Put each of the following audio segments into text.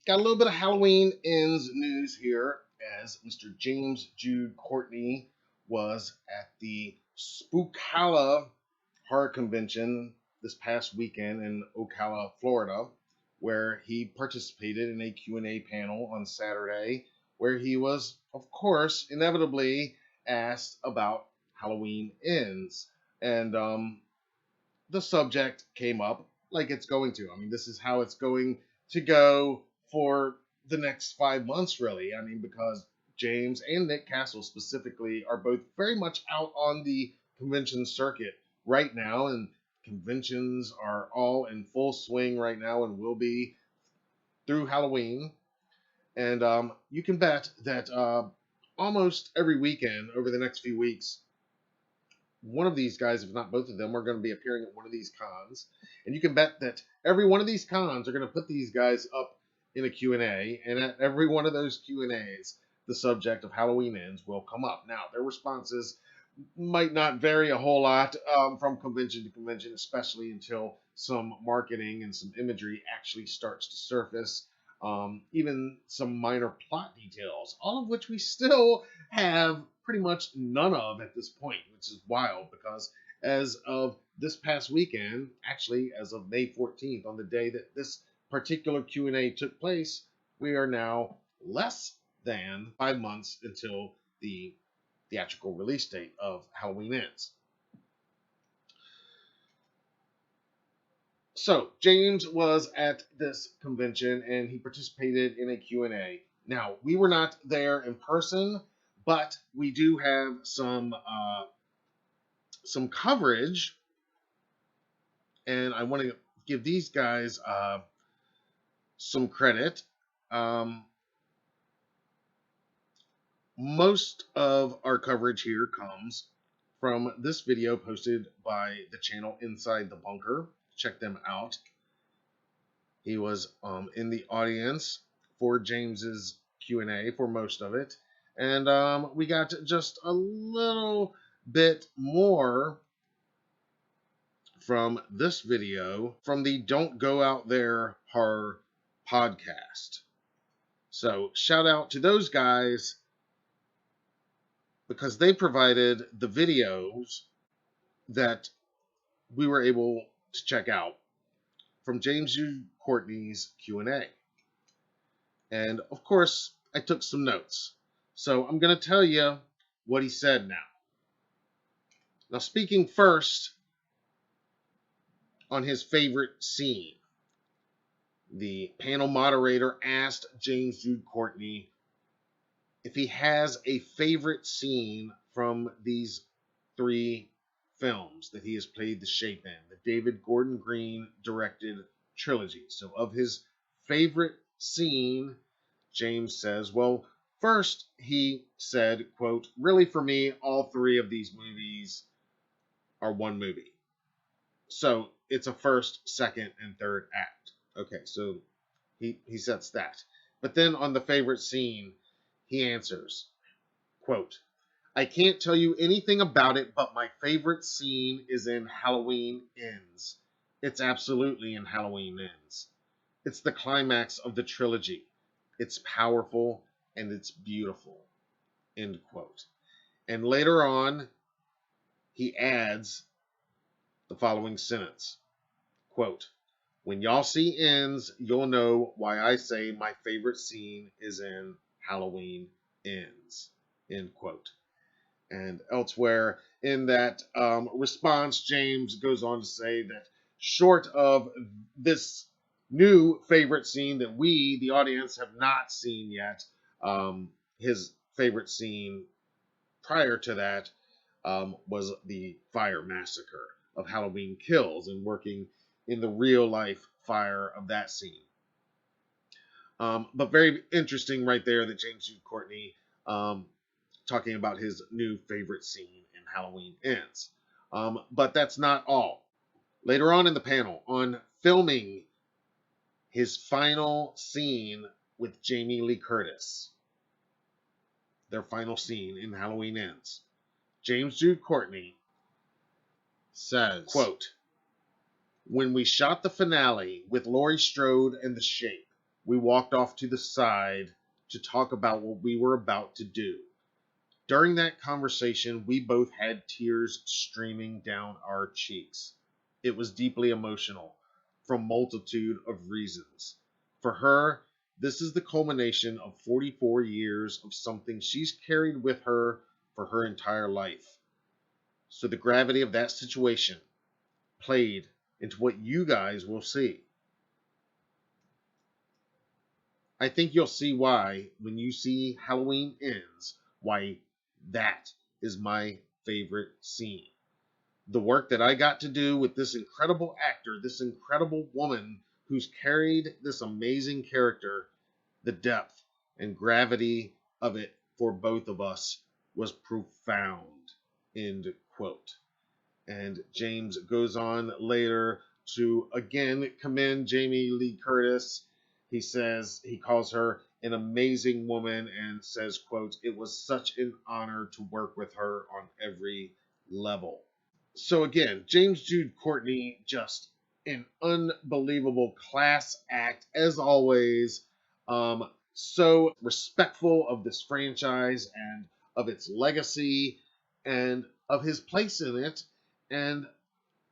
Got a little bit of Halloween Ends news here as Mr. James Jude Courtney was at the Spookalla Horror Convention this past weekend in Ocala, Florida, where he participated in a Q&A panel on Saturday where he was, of course, inevitably asked about Halloween Ends. And the subject came up like it's going to. I mean, this is how it's going to go for the next 5 months, really. I mean, because James and Nick Castle specifically are both very much out on the convention circuit right now, and conventions are all in full swing right now and will be through Halloween. And you can bet that almost every weekend over the next few weeks, one of these guys, if not both of them, are going to be appearing at one of these cons. And you can bet that every one of these cons are going to put these guys up in a Q&A, and at every one of those Q&As, the subject of Halloween Ends will come up. Now, their responses might not vary a whole lot from convention to convention, especially until some marketing and some imagery actually starts to surface. Even some minor plot details, all of which we still have pretty much none of at this point, which is wild because as of this past weekend, actually as of May 14th, on the day that this particular Q&A took place, we are now less than 5 months until the theatrical release date of Halloween Ends. So, James was at this convention and he participated in a Q&A. Now, we were not there in person, but we do have some coverage, and I want to give these guys some credit. Most of our coverage here comes from this video posted by the channel Inside the Bunker. Check them out. He was in the audience for James's Q&A for most of it. And we got just a little bit more from this video from the Don't Go Out There Horror podcast. So shout out to those guys because they provided the videos that we were able to check out from James Jude Courtney's Q&A. And of course, I took some notes. So I'm going to tell you what he said now. Now, speaking first on his favorite scene, the panel moderator asked James Jude Courtney if he has a favorite scene from these three films that he has played the Shape in, the David Gordon Green directed trilogy. So of his favorite scene, James says, well, first he said, quote, really for me, all three of these movies are one movie. So it's a first, second, and third act. Okay, so he sets that. But then on the favorite scene, he answers, quote, I can't tell you anything about it, but my favorite scene is in Halloween Ends. It's absolutely in Halloween Ends. It's the climax of the trilogy. It's powerful and it's beautiful. End quote. And later on, he adds the following sentence. Quote, when y'all see Ends, you'll know why I say my favorite scene is in Halloween Ends. End quote. And elsewhere in that response, James goes on to say that short of this new favorite scene that we, the audience, have not seen yet, his favorite scene prior to that was the fire massacre of Halloween Kills and working in the real life fire of that scene. But very interesting right there that James Jude Courtney talking about his new favorite scene in Halloween Ends. But that's not all. Later on in the panel, on filming his final scene with Jamie Lee Curtis, their final scene in Halloween Ends, James Jude Courtney says, quote, when we shot the finale with Laurie Strode and The Shape, we walked off to the side to talk about what we were about to do. During that conversation, we both had tears streaming down our cheeks. It was deeply emotional, for a multitude of reasons. For her, this is the culmination of 44 years of something she's carried with her for her entire life. So the gravity of that situation played into what you guys will see. I think you'll see why when you see Halloween Ends, why that is my favorite scene. The work that I got to do with this incredible actor, this incredible woman who's carried this amazing character, the depth and gravity of it for both of us was profound. End quote. And James goes on later to again commend Jamie Lee Curtis. He says he calls her an amazing woman and says, quote, "It was such an honor to work with her on every level." So again, James Jude Courtney, just an unbelievable class act as always. So respectful of this franchise and of its legacy and of his place in it and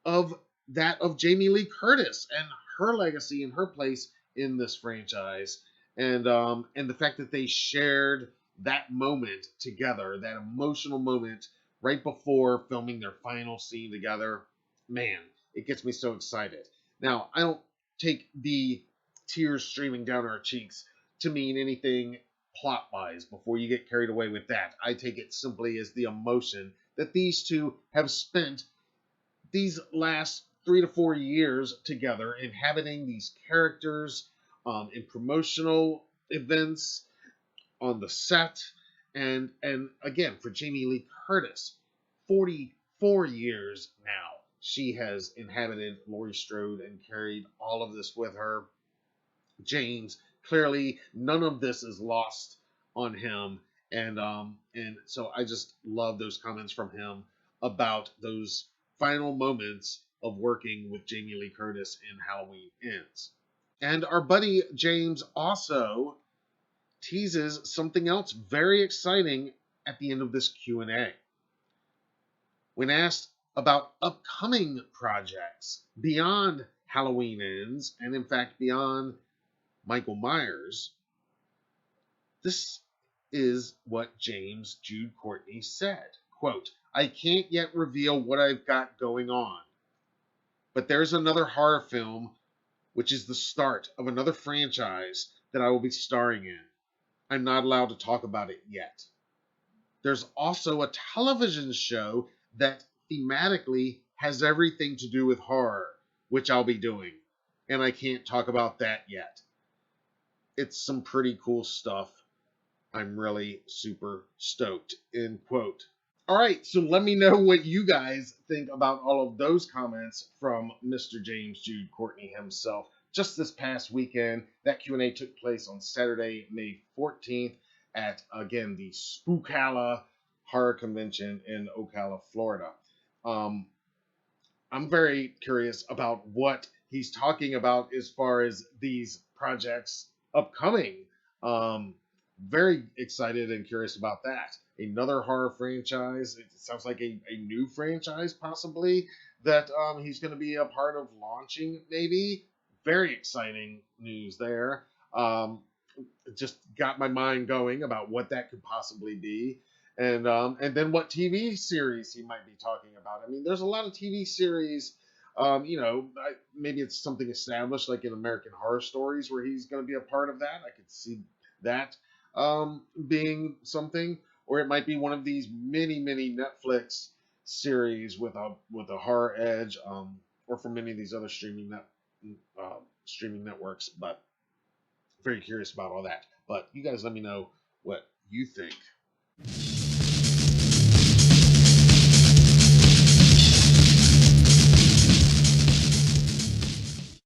of that of Jamie Lee Curtis and her legacy and her place in this franchise, and the fact that they shared that moment together, that emotional moment right before filming their final scene together. Man, it gets me so excited. Now, I don't take the tears streaming down our cheeks to mean anything plot wise before you get carried away with that. I take it simply as the emotion that these two have spent these last 3 to 4 years together, inhabiting these characters in promotional events on the set, and again for Jamie Lee Curtis, 44 years now she has inhabited Laurie Strode and carried all of this with her. James, clearly none of this is lost on him, and so I just love those comments from him about those final moments of working with Jamie Lee Curtis in Halloween Ends. And our buddy James also teases something else very exciting at the end of this Q&A. When asked about upcoming projects beyond Halloween Ends, and in fact beyond Michael Myers, this is what James Jude Courtney said. Quote, "I can't yet reveal what I've got going on, but there's another horror film which is the start of another franchise that I will be starring in. I'm not allowed to talk about it yet. There's also a television show that thematically has everything to do with horror, which I'll be doing, and I can't talk about that yet. It's some pretty cool stuff. I'm really super stoked." End quote. All right, so let me know what you guys think about all of those comments from Mr. James Jude Courtney himself. Just this past weekend, that Q&A took place on Saturday, May 14th at, again, the Spookala Horror Convention in Ocala, Florida. I'm very curious about what he's talking about as far as these projects upcoming. Very excited and curious about that. Another horror franchise. It sounds like a new franchise, possibly, that he's going to be a part of launching, maybe. Very exciting news there. Just got my mind going about what that could possibly be. And then what TV series he might be talking about. I mean, there's a lot of TV series. Maybe it's something established like in American Horror Stories where he's going to be a part of that. I could see that being something, or it might be one of these many Netflix series with a horror edge, or from many of these other streaming networks. But very curious about all that. But you guys let me know what you think.